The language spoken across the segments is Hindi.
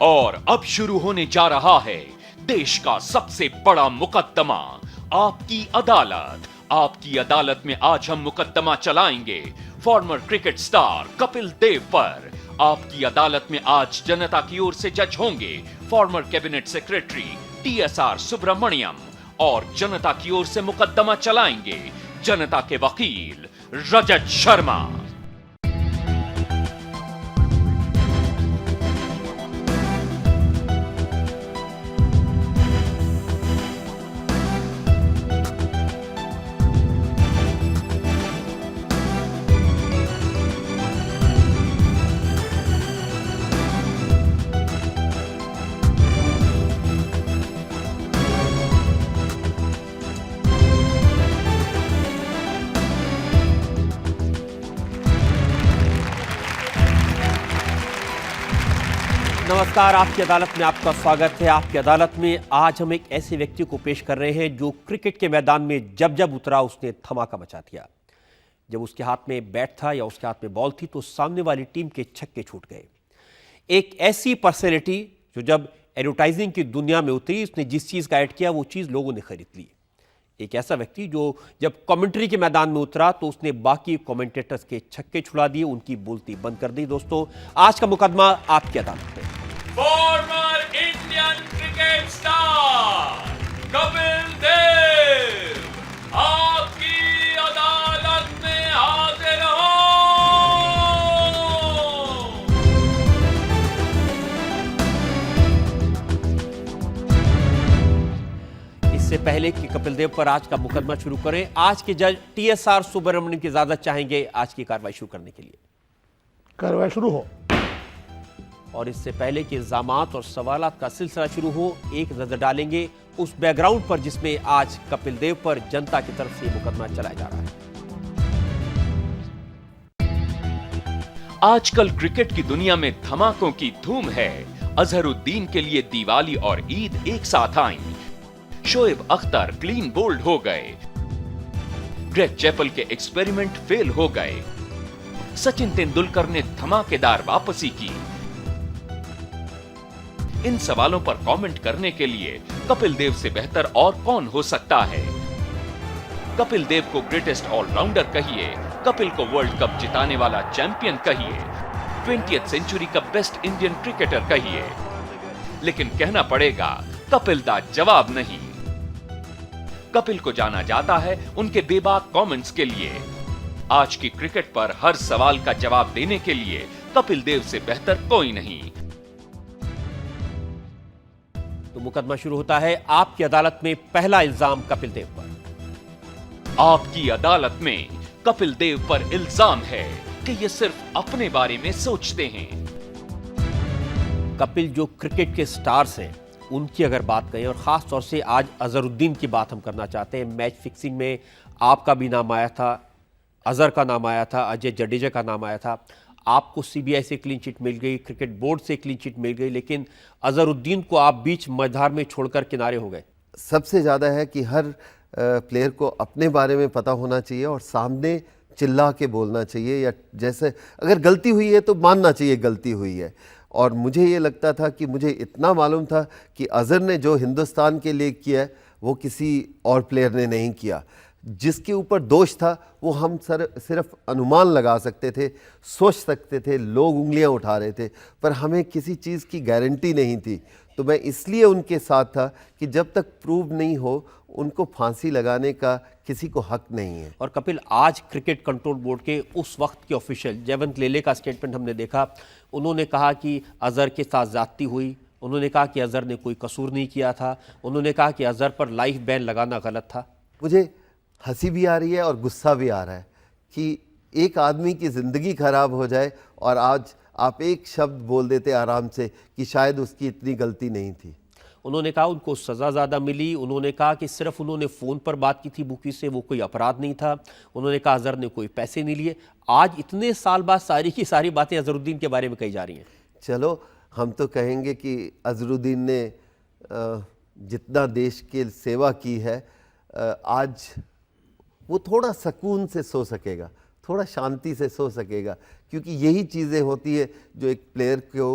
और अब शुरू होने जा रहा है देश का सबसे बड़ा मुकदमा, आपकी अदालत। आपकी अदालत में आज हम मुकदमा चलाएंगे फॉर्मर क्रिकेट स्टार कपिल देव पर। आपकी अदालत में आज जनता की ओर से जज होंगे former cabinet secretary TSR Subramanian और जनता की ओर से मुकदमा चलाएंगे जनता के वकील रजत शर्मा। नमस्कार, आपकी अदालत में आपका स्वागत है। आपकी अदालत में आज हम एक ऐसे व्यक्ति को पेश कर रहे हैं जो क्रिकेट के मैदान में जब जब उतरा उसने धमाका मचा दिया। जब उसके हाथ में बैट था या उसके हाथ में बॉल थी तो सामने वाली टीम के छक्के छूट गए। एक ऐसी पर्सनैलिटी जो जब एडवर्टाइजिंग की दुनिया में उतरी, उसने जिस चीज़ का ऐड किया वो चीज़ लोगों ने खरीद ली। एक ऐसा व्यक्ति जो जब कमेंट्री के मैदान में उतरा तो उसने बाकी कमेंटेटर्स के छक्के छुड़ा दिए, उनकी बोलती बंद कर दी। दोस्तों, आज का मुकदमा आपकी अदालत में। Former Indian cricket star Kapil Dev आपकी अदालत में हाजिर हो। इससे पहले कि कपिल देव पर आज का मुकदमा शुरू करें, आज के जज TSR सुब्रमण्यम की इजाजत चाहेंगे आज की कार्रवाई शुरू करने के लिए। कार्रवाई शुरू हो। और इससे पहले कि इल्जामात और सवालात का सिलसिला शुरू हो, एक नजर डालेंगे उस बैकग्राउंड पर जिसमें आज कपिल देव पर जनता की तरफ से मुकदमा चलाया जा रहा है। आजकल क्रिकेट की दुनिया में धमाकों की धूम है। अजहरुद्दीन के लिए दिवाली और ईद एक साथ आई। शोएब अख्तर क्लीन बोल्ड हो गए। ग्रेग चैपल के एक्सपेरिमेंट फेल हो गए। सचिन तेंदुलकर ने धमाकेदार वापसी की। इन सवालों पर कमेंट करने के लिए कपिल देव से बेहतर और कौन हो सकता है। कपिल देव को ग्रेटेस्ट ऑलराउंडर कहिए, कपिल को वर्ल्ड कप जिताने वाला चैंपियन कहिए, 20th सेंचुरी का बेस्ट इंडियन क्रिकेटर कहिए, लेकिन कहना पड़ेगा कपिल दा जवाब नहीं। कपिल को जाना जाता है उनके बेबाक कमेंट्स के लिए। आज की क्रिकेट पर हर सवाल का जवाब देने के लिए कपिल देव से बेहतर कोई नहीं। तो मुकदमा शुरू होता है। आपकी अदालत में पहला इल्जाम कपिल देव पर। आपकी अदालत में कपिल देव पर इल्जाम है कि ये सिर्फ अपने बारे में सोचते हैं। कपिल जो क्रिकेट के स्टार्स हैं उनकी अगर बात करें, और खास तौर से आज अजहरुद्दीन की बात हम करना चाहते हैं। मैच फिक्सिंग में आपका भी नाम आया था, अजहर का नाम आया था, अजय जडेजा का नाम आया था। आपको CBI से क्लीन चिट मिल गई, क्रिकेट बोर्ड से क्लीन चिट मिल गई, लेकिन अजहरुद्दीन को आप बीच मैदान में छोड़कर किनारे हो गए। सबसे ज़्यादा है कि हर प्लेयर को अपने बारे में पता होना चाहिए और सामने चिल्ला के बोलना चाहिए, या जैसे अगर गलती हुई है तो मानना चाहिए गलती हुई है। और मुझे ये लगता था कि मुझे इतना मालूम था कि अजहर ने जो हिंदुस्तान के लिए किया है वो किसी और प्लेयर ने नहीं किया। जिसके ऊपर दोष था वो हम सिर्फ अनुमान लगा सकते थे, सोच सकते थे, लोग उंगलियां उठा रहे थे, पर हमें किसी चीज़ की गारंटी नहीं थी। तो मैं इसलिए उनके साथ था कि जब तक प्रूव नहीं हो उनको फांसी लगाने का किसी को हक नहीं है। और कपिल, आज क्रिकेट कंट्रोल बोर्ड के उस वक्त के ऑफिशियल जयवंत लेले का स्टेटमेंट हमने देखा। उन्होंने कहा कि अजहर के साथ ज्यादती हुई, उन्होंने कहा कि अजहर ने कोई कसूर नहीं किया था, उन्होंने कहा कि अजहर पर लाइफ बैन लगाना गलत था। मुझे हंसी भी आ रही है और गुस्सा भी आ रहा है कि एक आदमी की ज़िंदगी ख़राब हो जाए और आज आप एक शब्द बोल देते आराम से कि शायद उसकी इतनी गलती नहीं थी। उन्होंने कहा उनको सज़ा ज़्यादा मिली। उन्होंने कहा कि सिर्फ उन्होंने फ़ोन पर बात की थी बुकी से, वो कोई अपराध नहीं था। उन्होंने कहा अजहर ने कोई पैसे नहीं लिए। आज इतने साल बाद सारी की सारी बातें अजहरुद्दीन के बारे में कही जा रही हैं। चलो, हम तो कहेंगे कि अजहरुद्दीन ने जितना देश की सेवा की है, आज वो थोड़ा सुकून से सो सकेगा, थोड़ा शांति से सो सकेगा, क्योंकि यही चीज़ें होती है जो एक प्लेयर को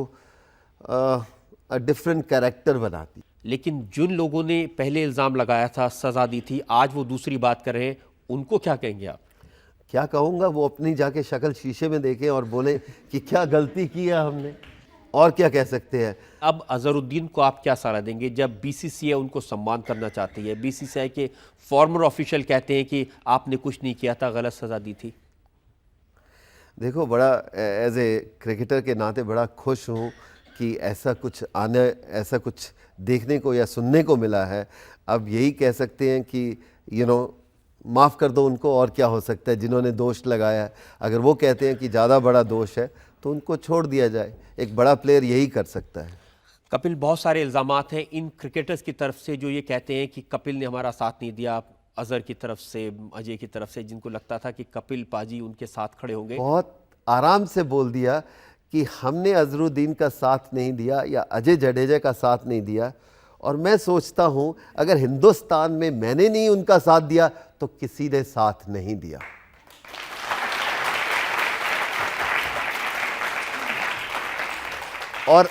डिफरेंट कैरेक्टर बनाती। लेकिन जिन लोगों ने पहले इल्ज़ाम लगाया था, सज़ा दी थी, आज वो दूसरी बात कर रहे हैं, उनको क्या कहेंगे आप? क्या कहूँगा, वो अपनी जाके शक्ल शीशे में देखें और बोले कि क्या गलती की है हमने, और क्या कह सकते हैं। अब अजहरुद्दीन को आप क्या सलाह देंगे जब बीसीसीआई उनको सम्मान करना चाहती है? बीसीसीआई के फॉर्मर ऑफिशियल कहते हैं कि आपने कुछ नहीं किया था, गलत सज़ा दी थी। देखो, बड़ा एज ए क्रिकेटर के नाते बड़ा खुश हूँ कि ऐसा कुछ देखने को या सुनने को मिला है। अब यही कह सकते हैं कि माफ़ कर दो उनको, और क्या हो सकता है। जिन्होंने दोष लगाया है, अगर वो कहते हैं कि ज़्यादा बड़ा दोष है तो उनको छोड़ दिया जाए। एक बड़ा प्लेयर यही कर सकता है। कपिल, बहुत सारे इल्ज़ामात हैं इन क्रिकेटर्स की तरफ से जो ये कहते हैं कि कपिल ने हमारा साथ नहीं दिया, अजहर की तरफ से, अजय की तरफ से, जिनको लगता था कि कपिल पाजी उनके साथ खड़े होंगे। बहुत आराम से बोल दिया कि हमने अजहरुद्दीन का साथ नहीं दिया या अजय जडेजा का साथ नहीं दिया। और मैं सोचता हूं, अगर हिंदुस्तान में मैंने नहीं उनका साथ दिया तो किसी ने साथ नहीं दिया। और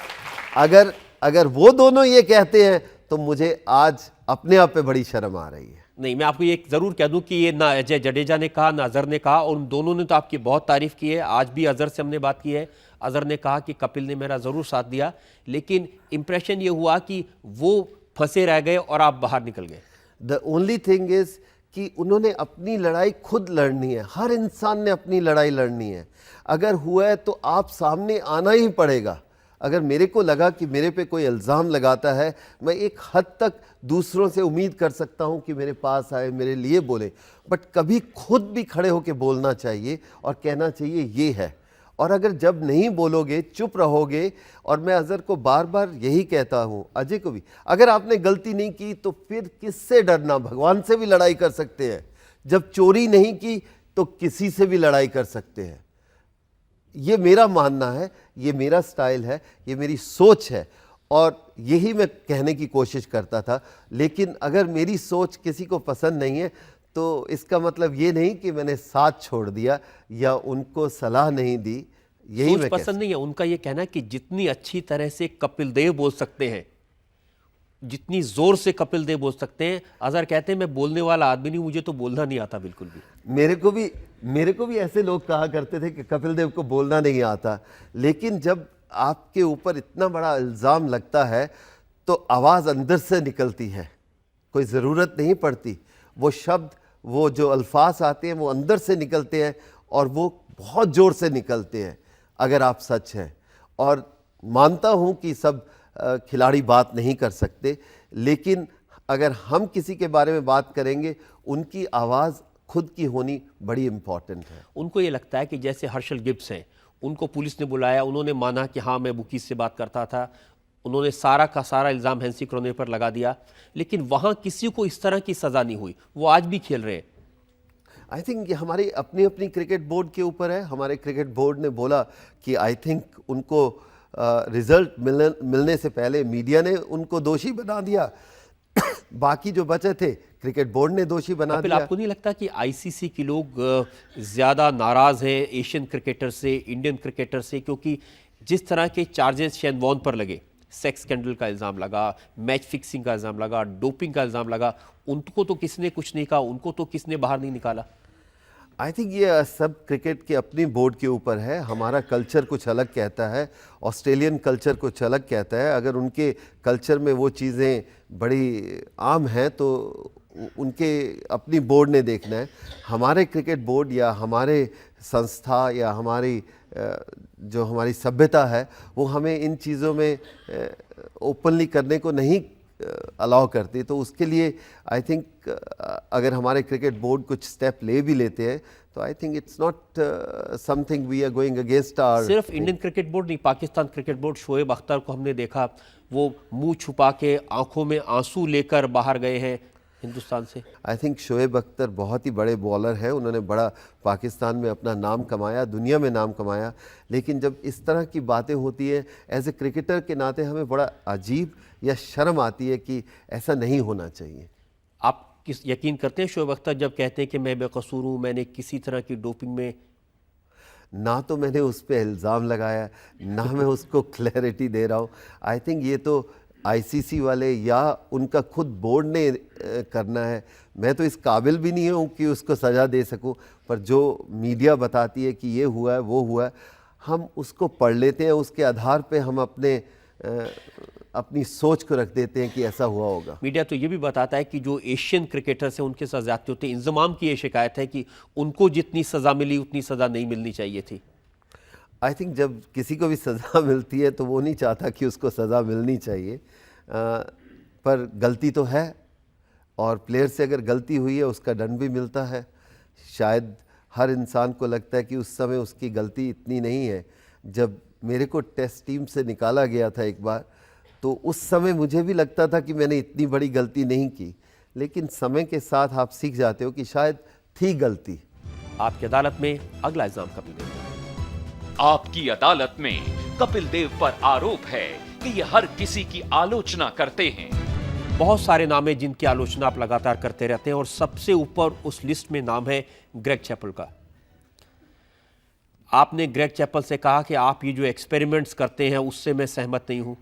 अगर वो दोनों ये कहते हैं तो मुझे आज अपने आप पे बड़ी शर्म आ रही है। नहीं, मैं आपको ये ज़रूर कह दूं कि ये ना अजय जडेजा ने कहा ना अजहर ने कहा, और उन दोनों ने तो आपकी बहुत तारीफ़ की है। आज भी अजहर से हमने बात की है, अजहर ने कहा कि कपिल ने मेरा ज़रूर साथ दिया, लेकिन इम्प्रेशन ये हुआ कि वो फंसे रह गए और आप बाहर निकल गए। द ओनली थिंग इज़ कि उन्होंने अपनी लड़ाई खुद लड़नी है। हर इंसान ने अपनी लड़ाई लड़नी है। अगर हुआ है तो आप सामने आना ही पड़ेगा। अगर मेरे को लगा कि मेरे पे कोई इल्ज़ाम लगाता है, मैं एक हद तक दूसरों से उम्मीद कर सकता हूं कि मेरे पास आए, मेरे लिए बोले, बट कभी खुद भी खड़े होकर बोलना चाहिए और कहना चाहिए ये है। और अगर जब नहीं बोलोगे, चुप रहोगे, और मैं अजहर को बार बार यही कहता हूं, अजय को भी, अगर आपने गलती नहीं की तो फिर किससे डरना? भगवान से भी लड़ाई कर सकते हैं। जब चोरी नहीं की तो किसी से भी लड़ाई कर सकते हैं। ये मेरा मानना है, ये मेरा स्टाइल है, ये मेरी सोच है, और यही मैं कहने की कोशिश करता था। लेकिन अगर मेरी सोच किसी को पसंद नहीं है तो इसका मतलब ये नहीं कि मैंने साथ छोड़ दिया या उनको सलाह नहीं दी। यही सोच मैं पसंद नहीं है, उनका ये कहना है कि जितनी अच्छी तरह से कपिल देव बोल सकते हैं, जितनी जोर से कपिल देव बोल सकते हैं, अजहर कहते हैं मैं बोलने वाला आदमी नहीं, मुझे तो बोलना नहीं आता बिल्कुल भी। मेरे को भी ऐसे लोग कहा करते थे कि कपिल देव को बोलना नहीं आता। लेकिन जब आपके ऊपर इतना बड़ा इल्ज़ाम लगता है तो आवाज़ अंदर से निकलती है, कोई ज़रूरत नहीं पड़ती। वो शब्द, वो जो अल्फाज आते हैं वो अंदर से निकलते हैं, और वो बहुत ज़ोर से निकलते हैं अगर आप सच हैं। और मानता हूँ कि सब खिलाड़ी बात नहीं कर सकते, लेकिन अगर हम किसी के बारे में बात करेंगे, उनकी आवाज़ खुद की होनी बड़ी इम्पॉर्टेंट है। उनको ये लगता है कि जैसे हर्षल गिब्स हैं, उनको पुलिस ने बुलाया, उन्होंने माना कि हाँ मैं बुकीज से बात करता था, उन्होंने सारा का सारा इल्ज़ाम हैंसी क्रोने पर लगा दिया, लेकिन वहाँ किसी को इस तरह की सज़ा नहीं हुई, वो आज भी खेल रहे हैं। आई थिंक ये हमारी अपनी अपनी क्रिकेट बोर्ड के ऊपर है। हमारे क्रिकेट बोर्ड ने बोला कि आई थिंक उनको रिजल्ट मिलने से पहले मीडिया ने उनको दोषी बना दिया। बाकी जो बचे थे क्रिकेट बोर्ड ने दोषी बना दिया। आपको नहीं लगता कि आईसीसी के लोग ज़्यादा नाराज़ हैं एशियन क्रिकेटर से, इंडियन क्रिकेटर से, क्योंकि जिस तरह के चार्जेस शेन वॉर्न पर लगे, सेक्स स्कैंडल का इल्ज़ाम लगा, मैच फिक्सिंग का इल्ज़ाम लगा, डोपिंग का इल्ज़ाम लगा, उनको तो किसने कुछ नहीं कहा, उनको तो किसने बाहर नहीं निकाला। आई थिंक ये सब क्रिकेट के अपनी बोर्ड के ऊपर है। हमारा कल्चर कुछ अलग कहता है, ऑस्ट्रेलियन कल्चर कुछ अलग कहता है। अगर उनके कल्चर में वो चीज़ें बड़ी आम हैं तो उनके अपनी बोर्ड ने देखना है। हमारे क्रिकेट बोर्ड या हमारे संस्था या हमारी जो हमारी सभ्यता है वो हमें इन चीज़ों में ओपनली करने को नहीं अलाउ करती। तो उसके लिए आई थिंक अगर हमारे क्रिकेट बोर्ड कुछ स्टेप ले भी लेते हैं तो I think it's not something we are going against our. सिर्फ इंडियन क्रिकेट बोर्ड नहीं, पाकिस्तान क्रिकेट बोर्ड, शोएब अख्तर को हमने देखा, वो मुंह छुपा के आंखों में आंसू लेकर बाहर गए हैं हिंदुस्तान से। आई थिंक शोएब अख्तर बहुत ही बड़े बॉलर हैं, उन्होंने बड़ा पाकिस्तान में अपना नाम कमाया, दुनिया में नाम कमाया। लेकिन जब इस तरह की बातें होती हैं एज ए क्रिकेटर के नाते हमें बड़ा अजीब या शर्म आती है कि ऐसा नहीं होना चाहिए। आप किस यकीन करते हैं शोएब अख्तर जब कहते हैं कि मैं बेकसूर हूँ, मैंने किसी तरह की डोपिंग में? ना तो मैंने उस पर इल्ज़ाम लगाया, ना मैं उसको क्लैरिटी दे रहा हूँ। आई थिंक ये तो आईसीसी वाले या उनका खुद बोर्ड ने करना है। मैं तो इस काबिल भी नहीं हूँ कि उसको सज़ा दे सकूँ, पर जो मीडिया बताती है कि ये हुआ है वो हुआ है, हम उसको पढ़ लेते हैं, उसके आधार पे हम अपनी सोच को रख देते हैं कि ऐसा हुआ होगा। मीडिया तो ये भी बताता है कि जो एशियन क्रिकेटर्स हैं उनके साथ ज्यादती होती है। इंजमाम की ये शिकायत है कि उनको जितनी सज़ा मिली उतनी सज़ा नहीं मिलनी चाहिए थी। आई थिंक जब किसी को भी सज़ा मिलती है तो वो नहीं चाहता कि उसको सज़ा मिलनी चाहिए, पर गलती तो है, और प्लेयर से अगर गलती हुई है उसका दंड भी मिलता है। शायद हर इंसान को लगता है कि उस समय उसकी गलती इतनी नहीं है। जब मेरे को टेस्ट टीम से निकाला गया था एक बार, तो उस समय मुझे भी लगता था कि मैंने इतनी बड़ी गलती नहीं की, लेकिन समय के साथ आप सीख जाते हो कि शायद थी गलती। आपकी अदालत में अगला इल्जाम कपिल देव का। आपकी अदालत में कपिल देव पर आरोप है कि ये हर किसी की आलोचना करते हैं। बहुत सारे नाम हैं जिनकी आलोचना आप लगातार करते रहते हैं और सबसे ऊपर उस लिस्ट में नाम है ग्रेग चैपल का। आपने ग्रेग चैपल से कहा कि आप ये जो एक्सपेरिमेंट्स करते हैं उससे मैं सहमत नहीं हूं।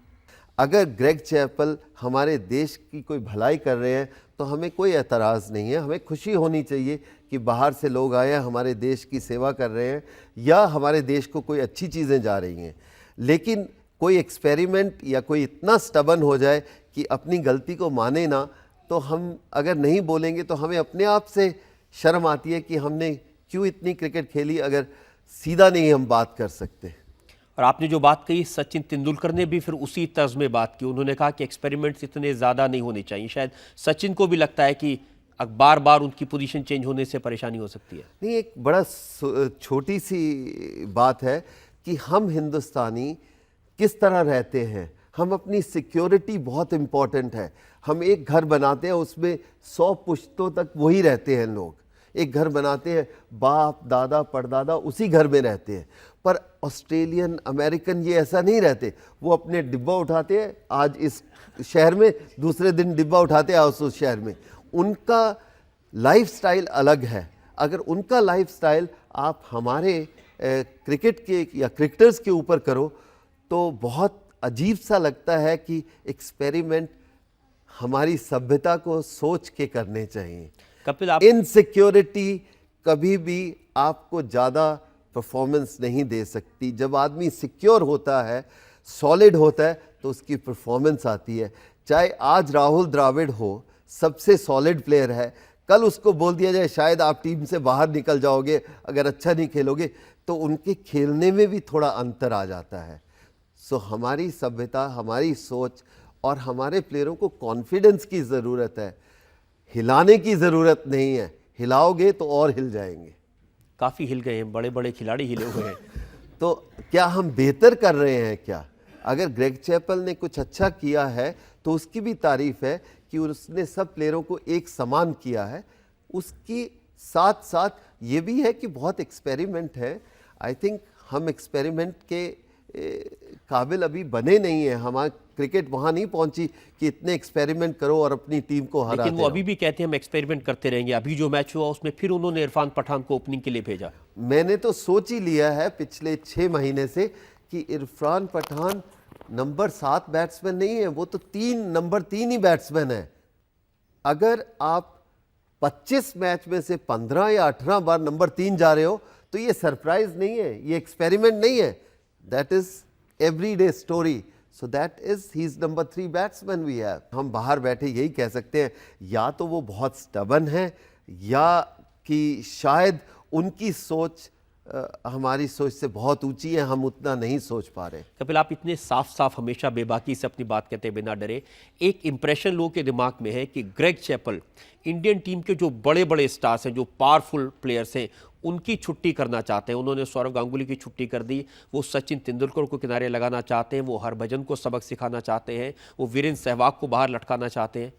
अगर ग्रेग चैपल हमारे देश की कोई भलाई कर रहे हैं तो हमें कोई एतराज़ नहीं है। हमें खुशी होनी चाहिए कि बाहर से लोग आए हैं, हमारे देश की सेवा कर रहे हैं, या हमारे देश को कोई अच्छी चीज़ें जा रही हैं। लेकिन कोई एक्सपेरिमेंट या कोई इतना स्टबन हो जाए कि अपनी गलती को माने ना, तो हम अगर नहीं बोलेंगे तो हमें अपने आप से शर्म आती है कि हमने क्यों इतनी क्रिकेट खेली, अगर सीधा नहीं हम बात कर सकते। और आपने जो बात कही, सचिन तेंदुलकर ने भी फिर उसी तर्ज में बात की। उन्होंने कहा कि एक्सपेरिमेंट्स इतने ज़्यादा नहीं होने चाहिए। शायद सचिन को भी लगता है कि बार बार उनकी पोजीशन चेंज होने से परेशानी हो सकती है। नहीं, एक बड़ा छोटी सी बात है कि हम हिंदुस्तानी किस तरह रहते हैं। हम अपनी सिक्योरिटी बहुत इम्पॉर्टेंट है। हम एक घर बनाते हैं, उसमें 100 पुश्तों तक वही रहते हैं लोग। एक घर बनाते हैं, बाप दादा परदादा उसी घर में रहते हैं। पर ऑस्ट्रेलियन अमेरिकन ये ऐसा नहीं रहते। वो अपने डिब्बा उठाते हैं, आज इस शहर में, दूसरे दिन डिब्बा उठाते हैं उस शहर में। उनका लाइफस्टाइल अलग है। अगर उनका लाइफस्टाइल आप हमारे क्रिकेट के या क्रिकेटर्स के ऊपर करो तो बहुत अजीब सा लगता है कि एक्सपेरिमेंट हमारी सभ्यता को सोच के करने चाहिए। कपिल, आप इनसिक्योरिटी कभी भी आपको ज़्यादा परफॉर्मेंस नहीं दे सकती। जब आदमी सिक्योर होता है, सॉलिड होता है, तो उसकी परफॉर्मेंस आती है। चाहे आज राहुल द्रविड़ हो, सबसे सॉलिड प्लेयर है, कल उसको बोल दिया जाए शायद आप टीम से बाहर निकल जाओगे अगर अच्छा नहीं खेलोगे, तो उनके खेलने में भी थोड़ा अंतर आ जाता है। सो हमारी सभ्यता, हमारी सोच और हमारे प्लेयरों को कॉन्फिडेंस की ज़रूरत है, हिलाने की ज़रूरत नहीं है। हिलाओगे तो और हिल जाएंगे। काफ़ी हिल गए हैं, बड़े बड़े खिलाड़ी हिले हुए हैं। तो क्या हम बेहतर कर रहे हैं क्या? अगर ग्रेग चैपल ने कुछ अच्छा किया है तो उसकी भी तारीफ है कि उसने सब प्लेयरों को एक समान किया है। उसकी साथ साथ ये भी है कि बहुत एक्सपेरिमेंट है। आई थिंक हम एक्सपेरिमेंट के काबिल अभी बने नहीं हैं। हमारा क्रिकेट वहाँ नहीं पहुंची कि इतने एक्सपेरिमेंट करो और अपनी टीम को हराते लेकिन वो अभी भी कहते हैं हम एक्सपेरिमेंट करते रहेंगे। अभी जो मैच हुआ उसमें फिर उन्होंने इरफान पठान को ओपनिंग के लिए भेजा। मैंने तो सोच ही लिया है पिछले 6 महीने से कि इरफान पठान नंबर 7 बैट्समैन नहीं है, वो तो नंबर 3 ही बैट्समैन है। अगर आप 25 मैच में से 15 या 18 बार नंबर 3 जा रहे हो तो ये सरप्राइज नहीं है, ये एक्सपेरिमेंट नहीं है। That is everyday story. So that is he is number 3 batsman we have. हम बाहर बैठे यही कह सकते हैं, या तो वो बहुत स्टबन है या कि शायद उनकी सोच हमारी सोच से बहुत ऊंची है, हम उतना नहीं सोच पा रहे। कपिल, आप इतने साफ साफ हमेशा बेबाकी से अपनी बात कहते हैं बिना डरे। एक इंप्रेशन लोगों के दिमाग में है कि ग्रेग चैपल इंडियन टीम के जो बड़े बड़े स्टार्स हैं, जो पावरफुल प्लेयर्स हैं, उनकी छुट्टी करना चाहते हैं। उन्होंने सौरव गांगुली की छुट्टी कर दी। वो सचिन तेंदुलकर को किनारे लगाना चाहते हैं। वो हरभजन को सबक सिखाना चाहते हैं। वो वीरेंद्र सहवाग को बाहर लटकाना चाहते हैं।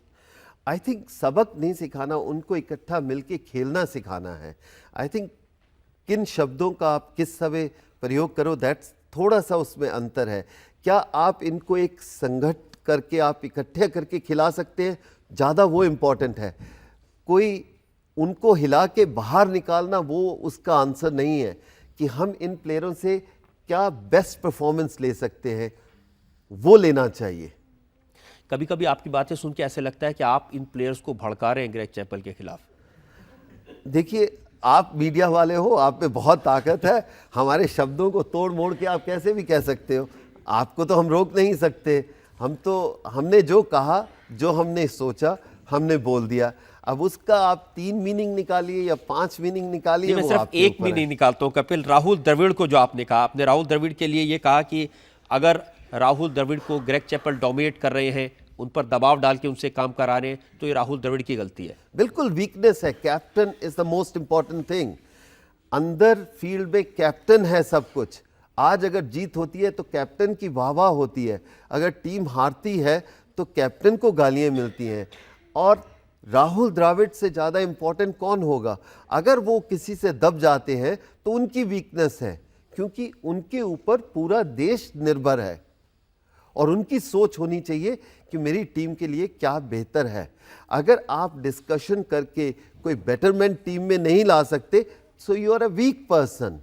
आई थिंक सबक नहीं सिखाना, उनको इकट्ठा मिलके खेलना सिखाना है। आई थिंक किन शब्दों का आप किस समय प्रयोग करो, दैट्स थोड़ा सा उसमें अंतर है। क्या आप इनको एक संगठ करके आप इकट्ठे करके खिला सकते हैं, ज़्यादा वो इम्पॉर्टेंट है। कोई उनको हिला के बाहर निकालना वो उसका आंसर नहीं है। कि हम इन प्लेयरों से क्या बेस्ट परफॉर्मेंस ले सकते हैं, वो लेना चाहिए। कभी कभी आपकी बातें सुन के ऐसे लगता है कि आप इन प्लेयर्स को भड़का रहे हैं ग्रेग चैपल के खिलाफ। देखिए, आप मीडिया वाले हो, आप में बहुत ताकत है, हमारे शब्दों को तोड़ मोड़ के आप कैसे भी कह सकते हो। आपको तो हम रोक नहीं सकते। हमने जो कहा, जो हमने सोचा, हमने बोल दिया। अब उसका आप 3 मीनिंग निकालिए या 5 मीनिंग निकालिए, मैं वो सिर्फ आपके एक ऊपर है। मीनिंग निकालता हूं कपिल। राहुल द्रविड़ को जो आपने कहा, आपने राहुल द्रविड़ के लिए ये कहा कि अगर राहुल द्रविड़ को ग्रेग चैपल डोमिनेट कर रहे हैं, उन पर दबाव डाल के उनसे काम करा रहे हैं, तो ये राहुल द्रविड़ की गलती है। बिल्कुल वीकनेस है। Captain is the most important thing. अंदर फील्ड में कैप्टन है सब कुछ। आज अगर जीत होती है तो कैप्टन की वाह-वाह होती है, अगर टीम हारती है तो कैप्टन को गालियां मिलती हैं। और राहुल द्रविड़ से ज़्यादा इंपॉर्टेंट कौन होगा? अगर वो किसी से दब जाते हैं तो उनकी वीकनेस है, क्योंकि उनके ऊपर पूरा देश निर्भर है और उनकी सोच होनी चाहिए कि मेरी टीम के लिए क्या बेहतर है। अगर आप डिस्कशन करके कोई बेटरमेंट टीम में नहीं ला सकते, so you are a weak person.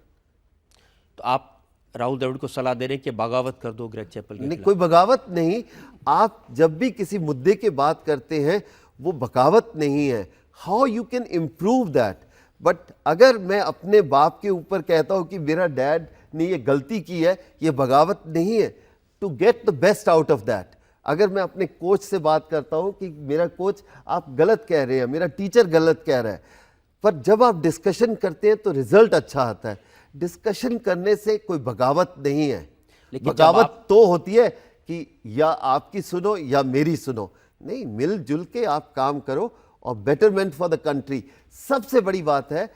तो आप राहुल द्रविड़ को सलाह दे रहे हैं कि बगावत कर दो ग्रेग चैपल के नहीं, खिलाफ। कोई बगावत नहीं। आप जब भी किसी मुद्दे की बात करते हैं, वो बगावत नहीं है। How you can improve that. But अगर मैं अपने बाप के ऊपर कहता हूं कि मेरा डैड ने ये गलती की है, ये बगावत नहीं है। To get the best out of that, अगर मैं अपने कोच से बात करता हूं कि मेरा कोच आप गलत कह रहे हैं, मेरा टीचर गलत कह रहा है, पर जब आप डिस्कशन करते हैं तो रिजल्ट अच्छा आता है। डिस्कशन करने से कोई बगावत नहीं है। लेकिन जब बगावत तो होती है कि या आपकी सुनो या मेरी सुनो। नहीं, मिलजुल के आप काम करो और बेटरमेंट फॉर द कंट्री। सबसे बड़ी बात है,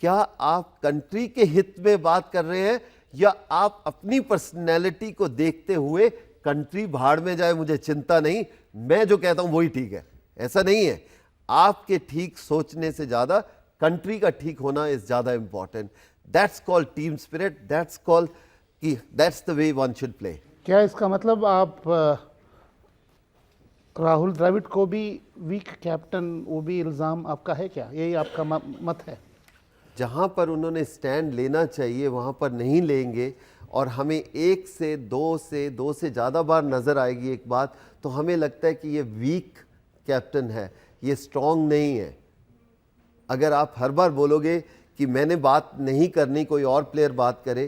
क्या आप कंट्री के हित में बात कर रहे हैं या आप अपनी पर्सनैलिटी को देखते हुए कंट्री भाड़ में जाए मुझे चिंता नहीं, मैं जो कहता हूं वही ठीक है। ऐसा नहीं है। आपके ठीक सोचने से ज्यादा कंट्री का ठीक होना इज ज्यादा important. That's called team spirit, that's called कि that's the way one should play. क्या इसका मतलब आप राहुल द्रविड़ को भी वीक कैप्टन, वो भी इल्ज़ाम आपका है क्या? यही आपका मत है? जहाँ पर उन्होंने स्टैंड लेना चाहिए वहाँ पर नहीं लेंगे और हमें एक से दो से ज़्यादा बार नज़र आएगी एक बात, तो हमें लगता है कि ये वीक कैप्टन है, ये स्ट्रॉन्ग नहीं है। अगर आप हर बार बोलोगे कि मैंने बात नहीं करनी, कोई और प्लेयर बात करे,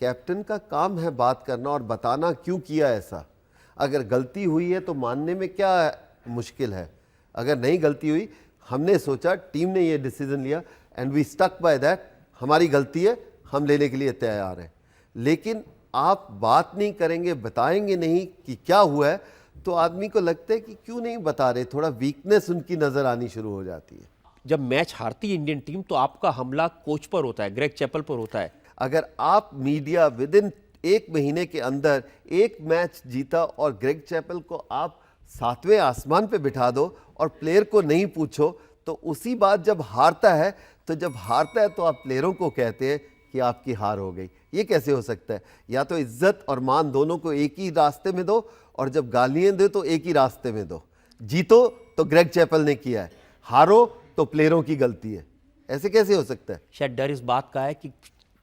कैप्टन का काम है बात करना और बताना क्यों किया ऐसा। अगर गलती हुई है तो मानने में क्या मुश्किल है। अगर नहीं गलती हुई, हमने सोचा, टीम ने ये डिसीजन लिया and we stuck by that, हमारी गलती है, हम लेने के लिए तैयार हैं। लेकिन आप बात नहीं करेंगे, बताएंगे नहीं कि क्या हुआ है, तो आदमी को लगता है कि क्यों नहीं बता रहे, थोड़ा वीकनेस उनकी नज़र आनी शुरू हो जाती है। जब मैच हारती है इंडियन टीम तो आपका हमला कोच पर होता है, ग्रेग चैपल पर होता है। अगर आप मीडिया विद इन 1 महीने के अंदर एक मैच जीता और ग्रेग चैपल को आप 7वें आसमान पे बिठा दो और प्लेयर को नहीं पूछो, तो उसी बात जब हारता है तो आप प्लेयरों को कहते हैं कि आपकी हार हो गई। ये कैसे हो सकता है? या तो इज्जत और मान दोनों को एक ही रास्ते में दो और जब गालियां दो तो एक ही रास्ते में दो। जीतो तो ग्रेग चैपल ने किया है, हारो तो प्लेयरों की गलती है। ऐसे कैसे हो सकता है? शायद डर इस बात का है कि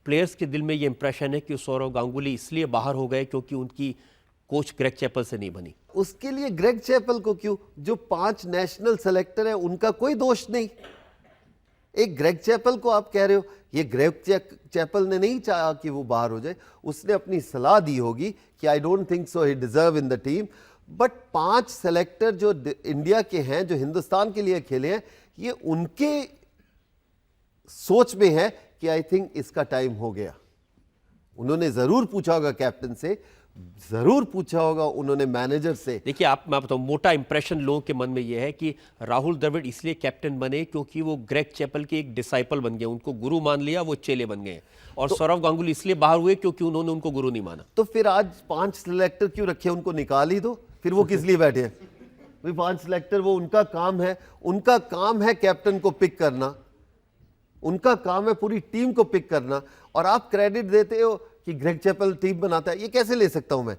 प्लेयर्स के दिल में ये इंप्रेशन है कि सौरव गांगुली इसलिए बाहर हो गए क्योंकि उनकी कोच ग्रेग चैपल से नहीं बनी। उसके लिए ग्रेग चैपल को क्यों? जो 5 नेशनल सेलेक्टर है उनका कोई दोष नहीं। एक ग्रेग चैपल को आप कह रहे हो, ये ग्रेग चैपल ने नहीं चाहा कि वो बाहर हो जाए, उसने अपनी सलाह दी होगी कि I don't think so he deserve in the team. But 5 selector जो इंडिया के हैं, जो हिंदुस्तान के लिए खेले हैं, ये उनके सोच में है कि आई थिंक इसका टाइम हो गया। उन्होंने जरूर पूछा होगा कैप्टन से, जरूर पूछा होगा उन्होंने मैनेजर से। देखिए, मैं बताऊं, मोटा इंप्रेशन लोगों के मन में यह है कि राहुल द्रविड़ इसलिए कैप्टन बने क्योंकि वो ग्रेग चैपल के एक डिसाइपल बन गए, उनको गुरु मान लिया, वो चेले बन गए। और सौरव गांगुली इसलिए बाहर हुए क्योंकि उन्होंने उनको गुरु नहीं माना। तो फिर आज 5 सिलेक्टर क्यों रखे? उनको निकाल ही दो, फिर वो किस लिए बैठे हैं? भाई 5 सिलेक्टर, वो उनका काम है, उनका काम है कैप्टन को पिक करना, उनका काम है पूरी टीम को पिक करना। और आप क्रेडिट देते हो कि ग्रेग चैपल टीम बनाता है, ये कैसे ले सकता हूं मैं?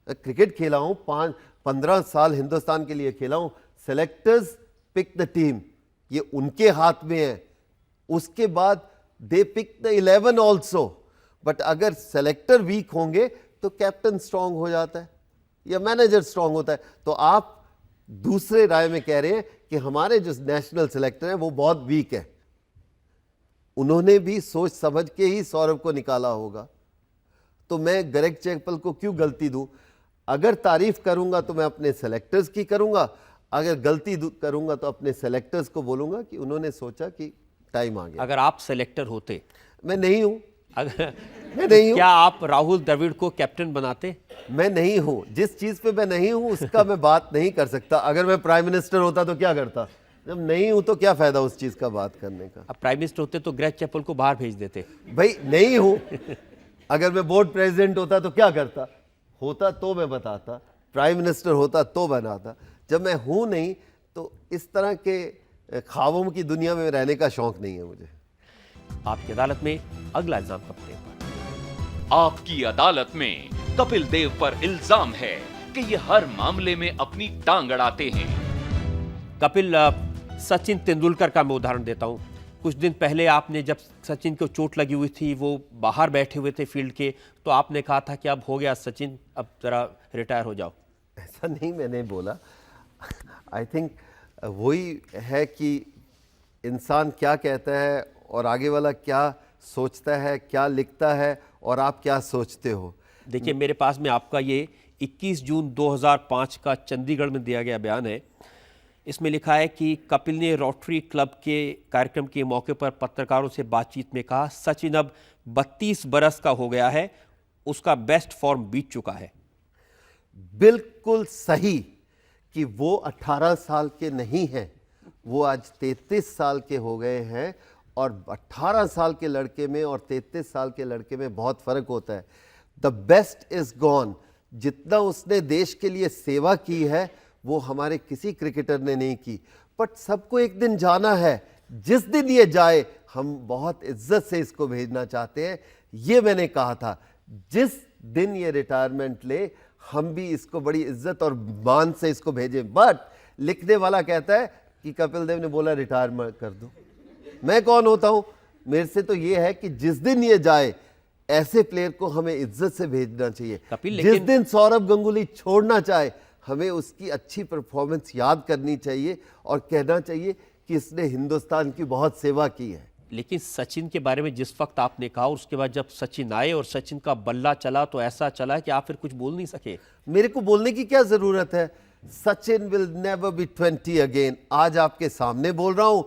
क्रिकेट खेला हूं, 15 साल हिंदुस्तान के लिए खेला हूं। सेलेक्टर्स पिक द टीम, ये उनके हाथ में है। उसके बाद दे पिक द 11 ऑल्सो। बट अगर सेलेक्टर वीक होंगे तो कैप्टन स्ट्रांग हो जाता है या मैनेजर स्ट्रांग होता है। तो आप दूसरे राय में कह रहे हैं कि हमारे जो नेशनल सेलेक्टर हैं वो बहुत वीक है। उन्होंने भी सोच समझ के ही सौरभ को निकाला होगा। तो मैं ग्रेग चैपल को क्यों गलती दूं? अगर तारीफ करूंगा तो मैं अपने सेलेक्टर्स की करूंगा, अगर गलती करूंगा तो अपने सेलेक्टर्स को बोलूंगा कि उन्होंने सोचा कि टाइम आ गया। अगर आप सेलेक्टर होते, मैं नहीं हूं, अगर मैं नहीं हूं। क्या आप राहुल द्रविड़ को कैप्टन बनाते? मैं नहीं हूं। जिस चीज पे मैं नहीं हूं उसका मैं बात नहीं कर सकता। अगर मैं प्राइम मिनिस्टर होता तो क्या करता? जब नहीं हूं तो क्या फायदा उस चीज का बात करने का। अब प्राइम मिनिस्टर होते तो ग्रेग चैपल को बाहर भेज देते। भाई नहीं हूं। अगर मैं बोर्ड प्रेसिडेंट होता तो क्या करता? होता तो मैं बताता, प्राइम मिनिस्टर होता तो बनाता। जब मैं हूं नहीं तो इस तरह के ख्वाबों की दुनिया में रहने का शौक नहीं है मुझे। आपकी अदालत में अगला इल्जाम कपिल देव पर। आपकी अदालत में कपिल देव पर इल्जाम है कि ये हर मामले में अपनी टांग अड़ाते हैं। कपिल, सचिन तेंदुलकर का मैं उदाहरण देता हूं। कुछ दिन पहले आपने, जब सचिन को चोट लगी हुई थी, वो बाहर बैठे हुए थे फील्ड के, तो आपने कहा था कि अब हो गया सचिन, अब जरा रिटायर हो जाओ। ऐसा नहीं मैंने बोला। आई थिंक वही है कि इंसान क्या कहता है और आगे वाला क्या सोचता है, क्या लिखता है और आप क्या सोचते हो। देखिए, मेरे पास में आपका ये 21 जून 2005 का चंडीगढ़ में दिया गया बयान है। इसमें लिखा है कि कपिल ने रोटरी क्लब के कार्यक्रम के मौके पर पत्रकारों से बातचीत में कहा, सचिन अब 32 बरस का हो गया है, उसका बेस्ट फॉर्म बीत चुका है। बिल्कुल सही कि वो 18 साल के नहीं हैं, वो आज 33 साल के हो गए हैं। और 18 साल के लड़के में और 33 साल के लड़के में बहुत फर्क होता है। The best is gone. जितना उसने देश के लिए सेवा की है वो हमारे किसी क्रिकेटर ने नहीं की। बट सबको एक दिन जाना है। जिस दिन ये जाए हम बहुत इज्जत से इसको भेजना चाहते हैं। ये मैंने कहा था, जिस दिन ये रिटायरमेंट ले हम भी इसको बड़ी इज्जत और मान से इसको भेजें। बट लिखने वाला कहता है कि कपिल देव ने बोला रिटायर कर दो। मैं कौन होता हूं? मेरे से तो ये है कि जिस दिन ये जाए ऐसे प्लेयर को हमें इज्जत से भेजना चाहिए। जिस दिन सौरभ गंगुली छोड़ना चाहे हमें उसकी अच्छी परफॉर्मेंस याद करनी चाहिए और कहना चाहिए कि इसने हिंदुस्तान की बहुत सेवा की है। लेकिन सचिन के बारे में जिस वक्त आपने कहा, उसके बाद जब सचिन आए और सचिन का बल्ला चला तो ऐसा चला कि आप फिर कुछ बोल नहीं सके। मेरे को बोलने की क्या जरूरत है? Sachin will never be 20 again. आज आपके सामने बोल रहा हूं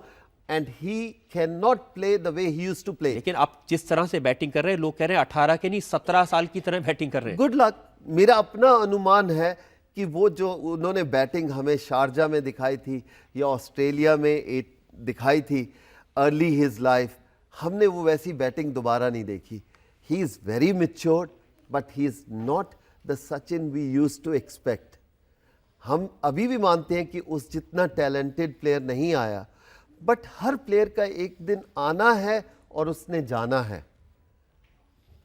and he can not play the way he used to play. लेकिन आप जिस तरह से बैटिंग कर रहे हैं, लोग कह रहे हैं 18 के नहीं 17 साल की तरह बैटिंग कर रहे हैं। Good luck. मेरा अपना अनुमान है कि वो जो उन्होंने बैटिंग हमें शारजा में दिखाई थी या ऑस्ट्रेलिया में दिखाई थी अर्ली हिज लाइफ, हमने वो वैसी बैटिंग दोबारा नहीं देखी। He is very matured but he is not the Sachin we used to expect. हम अभी भी मानते हैं कि उस जितना टैलेंटेड प्लेयर नहीं आया, बट हर प्लेयर का एक दिन आना है और उसने जाना है।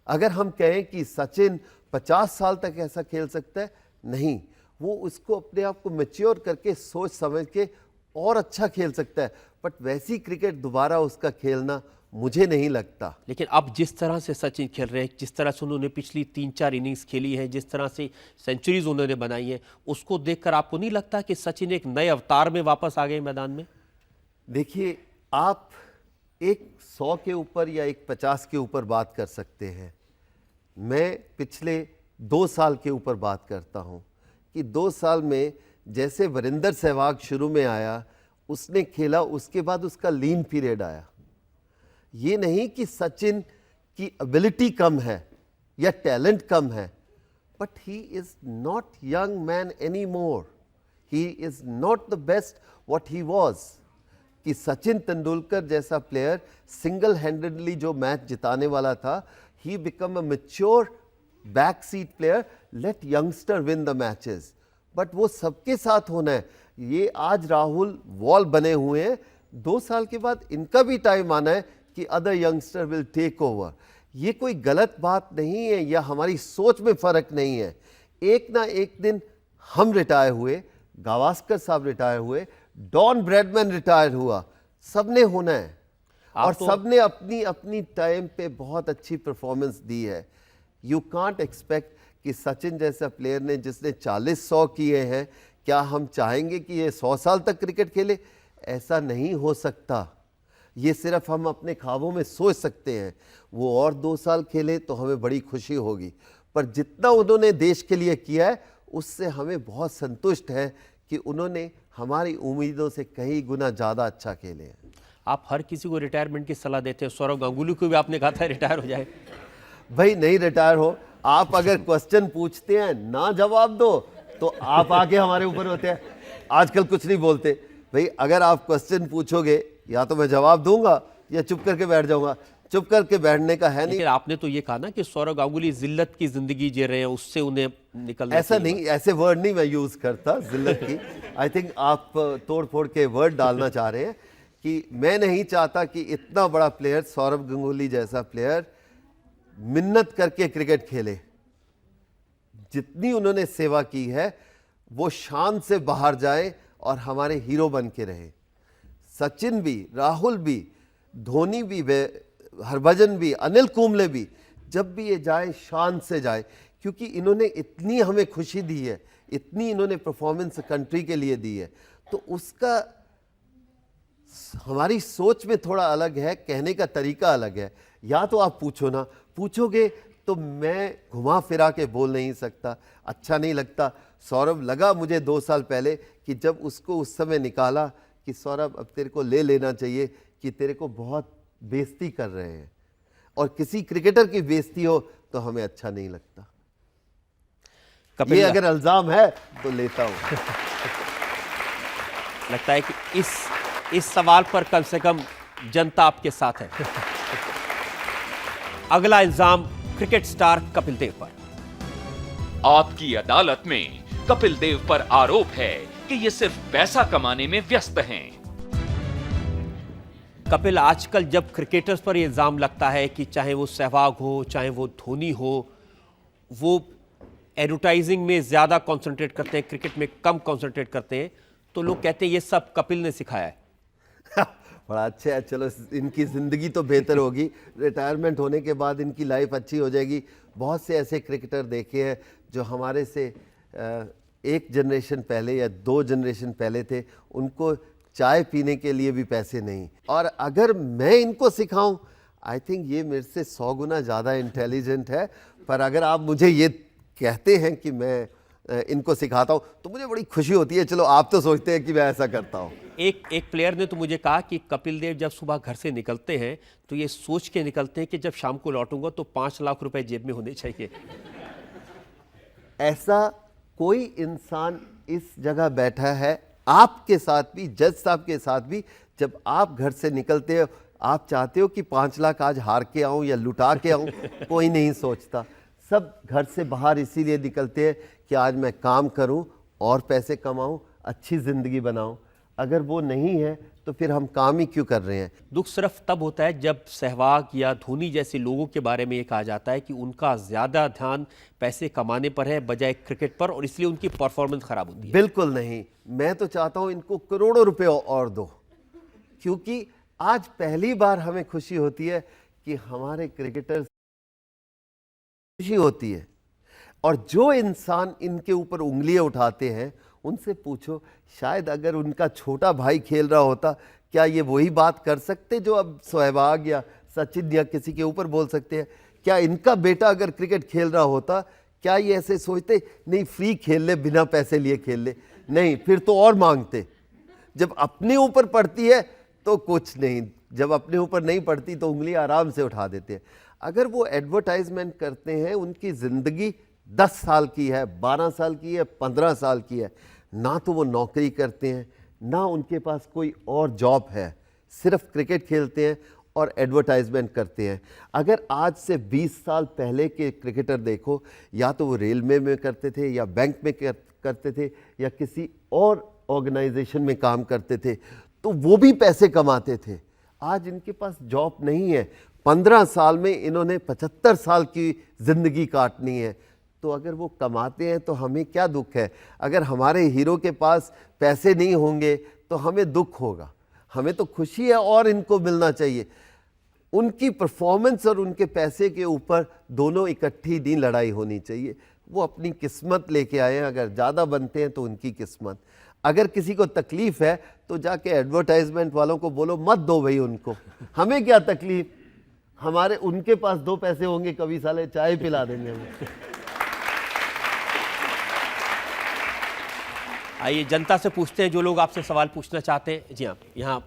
अगर हम कहें कि सचिन 50 साल तक ऐसा खेल सकता है, नहीं, वो उसको अपने आप को मैच्योर करके सोच समझ के और अच्छा खेल सकता है। बट वैसी क्रिकेट दोबारा उसका खेलना मुझे नहीं लगता। लेकिन अब जिस तरह से सचिन खेल रहे हैं, जिस तरह से उन्होंने पिछली 3-4 इनिंग्स खेली है, जिस तरह से सेंचुरीज उन्होंने बनाई है, उसको देखकर आपको नहीं लगता कि सचिन एक नए अवतार में वापस आ गए मैदान में? देखिए, आप एक 100 के ऊपर या एक 50 के ऊपर बात कर सकते हैं। मैं पिछले 2 साल के ऊपर बात करता हूं कि 2 साल में जैसे वीरेंद्र सहवाग शुरू में आया, उसने खेला, उसके बाद उसका लीन पीरियड आया। ये नहीं कि सचिन की एबिलिटी कम है या टैलेंट कम है, but he is not young man any more. He is not the best what he was. कि सचिन तेंदुलकर जैसा प्लेयर सिंगल हैंडेडली जो मैच जिताने वाला था, he become a mature back seat player. Let youngster win the matches. But वो सबके साथ होना है। ये आज राहुल वॉल बने हुए हैं, 2 साल के बाद इनका भी टाइम आना है कि other youngster will take over. ये कोई गलत बात नहीं है या हमारी सोच में फर्क नहीं है। एक ना एक दिन हम रिटायर हुए, गावस्कर साहब रिटायर हुए, डॉन ब्रैडमैन रिटायर हुआ, सबने होना है। और सबने अपनी अपनी टाइम पे बहुत अच्छी परफॉर्मेंस दी है। यू कांट एक्सपेक्ट कि सचिन जैसा प्लेयर ने जिसने 40-100 किए हैं, क्या हम चाहेंगे कि ये 100 साल तक क्रिकेट खेले? ऐसा नहीं हो सकता। ये सिर्फ हम अपने ख्वाबों में सोच सकते हैं। वो और 2 साल खेले तो हमें बड़ी खुशी होगी, पर जितना उन्होंने देश के लिए किया है उससे हमें बहुत संतुष्ट है कि उन्होंने हमारी उम्मीदों से कई गुना ज़्यादा अच्छा खेले हैं। आप हर किसी को रिटायरमेंट की सलाह देते हैं, सौरव गांगुली को भी आपने कहा था रिटायर हो जाए। भाई नहीं रिटायर हो, आप अगर क्वेश्चन पूछते हैं ना जवाब दो तो आप आके हमारे ऊपर होते हैं। आजकल कुछ नहीं बोलते भाई, अगर आप क्वेश्चन पूछोगे या तो मैं जवाब दूंगा या चुप करके बैठ जाऊंगा। चुप करके बैठने का है नहीं। लेकिन आपने तो ये कहा ना कि सौरव गांगुली जिल्लत की जिंदगी जी रहे हैं, उससे उन्हें निकलना ऐसा नहीं, ऐसे वर्ड नहीं मैं यूज करता जिल्लत की। आई थिंक आप तोड़ फोड़ के वर्ड डालना चाह रहे हैं कि मैं नहीं चाहता कि इतना बड़ा प्लेयर, सौरव गांगुली जैसा प्लेयर मिन्नत करके क्रिकेट खेले। जितनी उन्होंने सेवा की है वो शान से बाहर जाए और हमारे हीरो बन के रहे। सचिन भी, राहुल भी, धोनी भी, हरभजन भी, अनिल कुंबले भी, जब भी ये जाए शान से जाए, क्योंकि इन्होंने इतनी हमें खुशी दी है, इतनी इन्होंने परफॉर्मेंस कंट्री के लिए दी है, तो उसका हमारी सोच में थोड़ा अलग है, कहने का तरीका अलग है। या तो आप पूछो ना, पूछोगे तो मैं घुमा फिरा के बोल नहीं सकता, अच्छा नहीं लगता। सौरभ लगा मुझे 2 साल पहले कि जब उसको उस समय निकाला कि सौरभ अब तेरे को ले लेना चाहिए कि तेरे को बहुत बेइज्जती कर रहे हैं, और किसी क्रिकेटर की बेइज्जती हो तो हमें अच्छा नहीं लगता। ये अगर इल्जाम है तो लेता हूं। लगता है कि इस सवाल पर कम से कम जनता आपके साथ है। अगला इल्जाम क्रिकेट स्टार कपिल देव पर। आपकी अदालत में कपिल देव पर आरोप है कि ये सिर्फ पैसा कमाने में व्यस्त हैं। कपिल, आजकल जब क्रिकेटर्स पर यह इल्जाम लगता है कि चाहे वो सहवाग हो, चाहे वो धोनी हो, वो एडवर्टाइजिंग में ज्यादा कंसंट्रेट करते हैं, क्रिकेट में कम कंसंट्रेट करते हैं, तो लोग कहते हैं ये सब कपिल ने सिखाया है। बड़ा अच्छा है, चलो इनकी ज़िंदगी तो बेहतर होगी, रिटायरमेंट होने के बाद इनकी लाइफ अच्छी हो जाएगी। बहुत से ऐसे क्रिकेटर देखे हैं जो हमारे से 1 जनरेशन पहले या 2 जनरेशन पहले थे, उनको चाय पीने के लिए भी पैसे नहीं, और अगर मैं इनको सिखाऊं, आई थिंक ये मेरे से 100 गुना ज़्यादा इंटेलिजेंट है। पर अगर आप मुझे ये कहते हैं कि मैं इनको सिखाता हूं तो मुझे बड़ी खुशी होती है। चलो आप तो सोचते हैं कि मैं ऐसा करता हूं। एक प्लेयर ने तो मुझे कहा कि कपिल देव जब सुबह घर से निकलते हैं तो ये सोच के निकलते हैं कि जब शाम को लौटूंगा तो 5 लाख रुपए जेब में होने चाहिए। ऐसा कोई इंसान इस जगह बैठा है, आपके साथ भी, जज साहब के साथ भी, जब आप घर से निकलते हो आप चाहते हो कि 5 लाख आज हार के आऊं या लुटा के आऊं? कोई नहीं सोचता। सब घर से बाहर इसीलिए निकलते हैं कि आज मैं काम करूं और पैसे कमाऊं, अच्छी ज़िंदगी बनाऊं। अगर वो नहीं है तो फिर हम काम ही क्यों कर रहे हैं? दुख सिर्फ तब होता है जब सहवाग या धोनी जैसे लोगों के बारे में ये कहा जाता है कि उनका ज्यादा ध्यान पैसे कमाने पर है बजाय क्रिकेट पर, और इसलिए उनकी परफॉर्मेंस खराब होती है। बिल्कुल नहीं, मैं तो चाहता हूं इनको करोड़ों रुपए और दो, क्योंकि आज पहली बार हमें खुशी होती है कि हमारे क्रिकेटर्स खुशी होती है। और जो इंसान इनके ऊपर उंगलियां उठाते हैं उनसे पूछो, शायद अगर उनका छोटा भाई खेल रहा होता, क्या ये वही बात कर सकते जो अब सहवाग या सचिन या किसी के ऊपर बोल सकते हैं? क्या इनका बेटा अगर क्रिकेट खेल रहा होता, क्या ये ऐसे सोचते नहीं फ्री खेल ले, बिना पैसे लिए खेल ले? नहीं, फिर तो और मांगते। जब अपने ऊपर पड़ती है तो कुछ नहीं, जब अपने ऊपर नहीं पड़ती तो उंगली आराम से उठा देते हैं। अगर वो एडवर्टाइजमेंट करते हैं, उनकी ज़िंदगी 10 साल की है, 12 साल की है, 15 साल की है, ना तो वो नौकरी करते हैं, ना उनके पास कोई और जॉब है, सिर्फ क्रिकेट खेलते हैं और एडवर्टाइजमेंट करते हैं। अगर आज से 20 साल पहले के क्रिकेटर देखो, या तो वो रेलवे में करते थे या बैंक में करते थे या किसी और ऑर्गेनाइजेशन में काम करते थे, तो वो भी पैसे कमाते थे। आज इनके पास जॉब नहीं है, 15 साल में इन्होंने 75 साल की ज़िंदगी काटनी है, तो अगर वो कमाते हैं तो हमें क्या दुख है? अगर हमारे हीरो के पास पैसे नहीं होंगे तो हमें दुख होगा। हमें तो खुशी है और इनको मिलना चाहिए। उनकी परफॉर्मेंस और उनके पैसे के ऊपर दोनों इकट्ठी नहीं लड़ाई होनी चाहिए। वो अपनी किस्मत लेके आए हैं, अगर ज़्यादा बनते हैं तो उनकी किस्मत। अगर किसी को तकलीफ़ है तो जाके एडवर्टाइजमेंट वालों को बोलो मत दो भाई उनको, हमें क्या तकलीफ़, हमारे उनके पास 2 पैसे होंगे, कभी साले चाय पिला देंगे हमें। आइए जनता से पूछते हैं जो लोग आपसे सवाल पूछना चाहते हैं। जी हाँ, यहाँ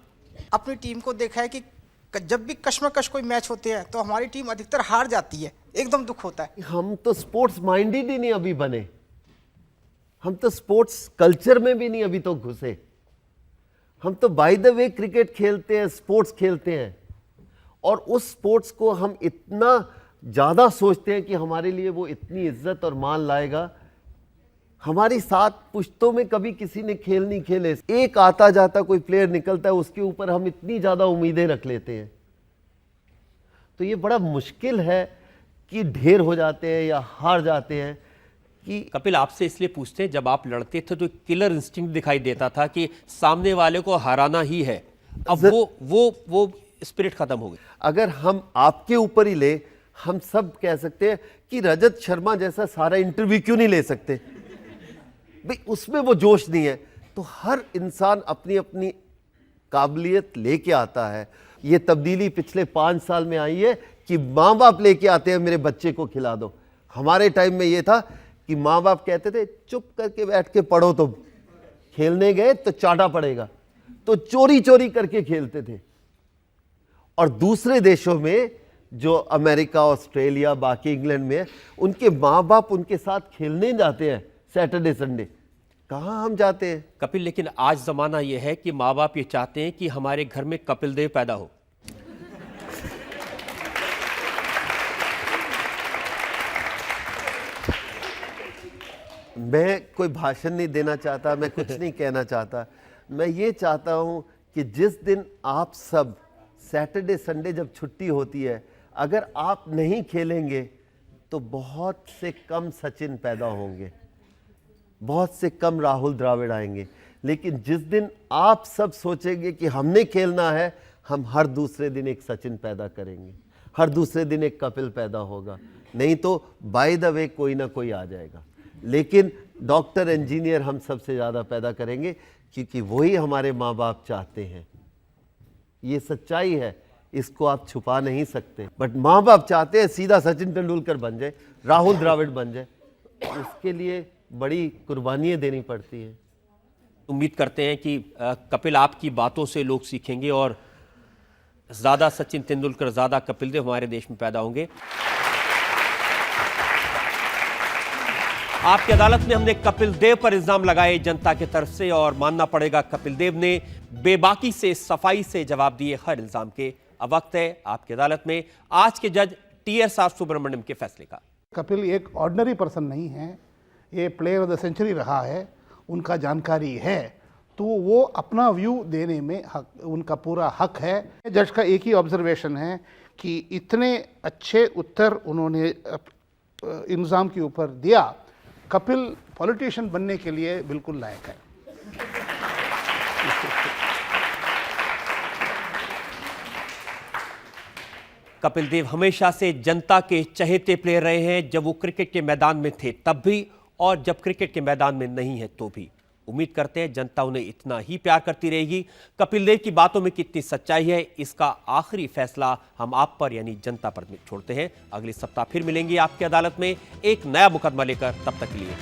अपनी टीम को देखा है कि जब भी कश्मकश कोई मैच होते हैं तो हमारी टीम अधिकतर हार जाती है, एकदम दुख होता है। हम तो स्पोर्ट्स माइंडेड ही नहीं अभी बने, हम तो स्पोर्ट्स कल्चर में भी नहीं अभी तो घुसे। हम तो बाय द वे क्रिकेट खेलते हैं, स्पोर्ट्स खेलते हैं, और उस स्पोर्ट्स को हम इतना ज़्यादा सोचते हैं कि हमारे लिए वो इतनी इज्जत और मान लाएगा। हमारी 7 पुश्तों में कभी किसी ने खेल नहीं खेले, एक आता जाता कोई प्लेयर निकलता है उसके ऊपर हम इतनी ज़्यादा उम्मीदें रख लेते हैं। तो ये बड़ा मुश्किल है कि ढेर हो जाते हैं या हार जाते हैं। कि कपिल आपसे इसलिए पूछते हैं, जब आप लड़ते थे तो किलर इंस्टिंक्ट दिखाई देता था कि सामने वाले को हराना ही है, अब वो स्पिरिट खत्म हो गई। अगर हम आपके ऊपर ही ले, हम सब कह सकते हैं कि रजत शर्मा जैसा सारा इंटरव्यू क्यों नहीं ले सकते भाई, उसमें वो जोश नहीं है। तो हर इंसान अपनी अपनी काबिलियत लेके आता है। ये तब्दीली पिछले 5 साल में आई है कि माँ बाप लेके आते हैं मेरे बच्चे को खिला दो। हमारे टाइम में ये था कि माँ बाप कहते थे चुप करके बैठ के पढ़ो, तुम खेलने गए तो चाटा पड़ेगा, तो चोरी चोरी करके खेलते थे। और दूसरे देशों में जो अमेरिका, ऑस्ट्रेलिया, बाकी इंग्लैंड में, उनके माँ बाप उनके साथ खेलने जाते हैं सैटरडे संडे। कहाँ हम जाते हैं कपिल? लेकिन आज जमाना यह है कि माँ बाप ये चाहते हैं कि हमारे घर में कपिल देव पैदा हो। मैं कोई भाषण नहीं देना चाहता, मैं कुछ नहीं कहना चाहता। मैं ये चाहता हूँ कि जिस दिन आप सब सैटरडे संडे जब छुट्टी होती है, अगर आप नहीं खेलेंगे तो बहुत से कम सचिन पैदा होंगे, बहुत से कम राहुल द्रविड़ आएंगे। लेकिन जिस दिन आप सब सोचेंगे कि हमने खेलना है, हम हर दूसरे दिन एक सचिन पैदा करेंगे, हर दूसरे दिन एक कपिल पैदा होगा। नहीं तो बाय द वे कोई ना कोई आ जाएगा। लेकिन डॉक्टर, इंजीनियर हम सबसे ज़्यादा पैदा करेंगे, क्योंकि वही हमारे माँ बाप चाहते हैं। ये सच्चाई है, इसको आप छुपा नहीं सकते। बट माँ बाप चाहते हैं सीधा सचिन तेंदुलकर बन जाए, राहुल द्रविड़ बन जाए। उसके लिए बड़ी कुर्बानियाँ देनी पड़ती हैं। उम्मीद करते हैं कि कपिल आपकी बातों से लोग सीखेंगे और ज़्यादा सचिन तेंदुलकर, ज़्यादा कपिल देव हमारे देश में पैदा होंगे। आपकी अदालत में हमने कपिल देव पर इल्जाम लगाए जनता की तरफ से, और मानना पड़ेगा कपिल देव ने बेबाकी से, सफाई से जवाब दिए हर इल्जाम के। अब वक्त है आपकी अदालत में आज के जज TSR सुब्रमण्यम के फैसले का। कपिल एक ऑर्डिनरी पर्सन नहीं है, ये प्लेयर ऑफ द सेंचुरी रहा है, उनका जानकारी है, तो वो अपना व्यू देने में उनका पूरा हक है। जज का एक ही ऑब्जर्वेशन है कि इतने अच्छे उत्तर उन्होंने इल्ज़ाम के ऊपर दिया, कपिल पॉलिटिशियन बनने के लिए बिल्कुल लायक है। कपिल देव हमेशा से जनता के चहेते प्लेयर रहे हैं, जब वो क्रिकेट के मैदान में थे तब भी, और जब क्रिकेट के मैदान में नहीं है तो भी। उम्मीद करते हैं जनता उन्हें इतना ही प्यार करती रहेगी। कपिल देव की बातों में कितनी सच्चाई है, इसका आखिरी फैसला हम आप पर यानी जनता पर छोड़ते हैं। अगले सप्ताह फिर मिलेंगे आपकी अदालत में एक नया मुकदमा लेकर। तब तक के लिए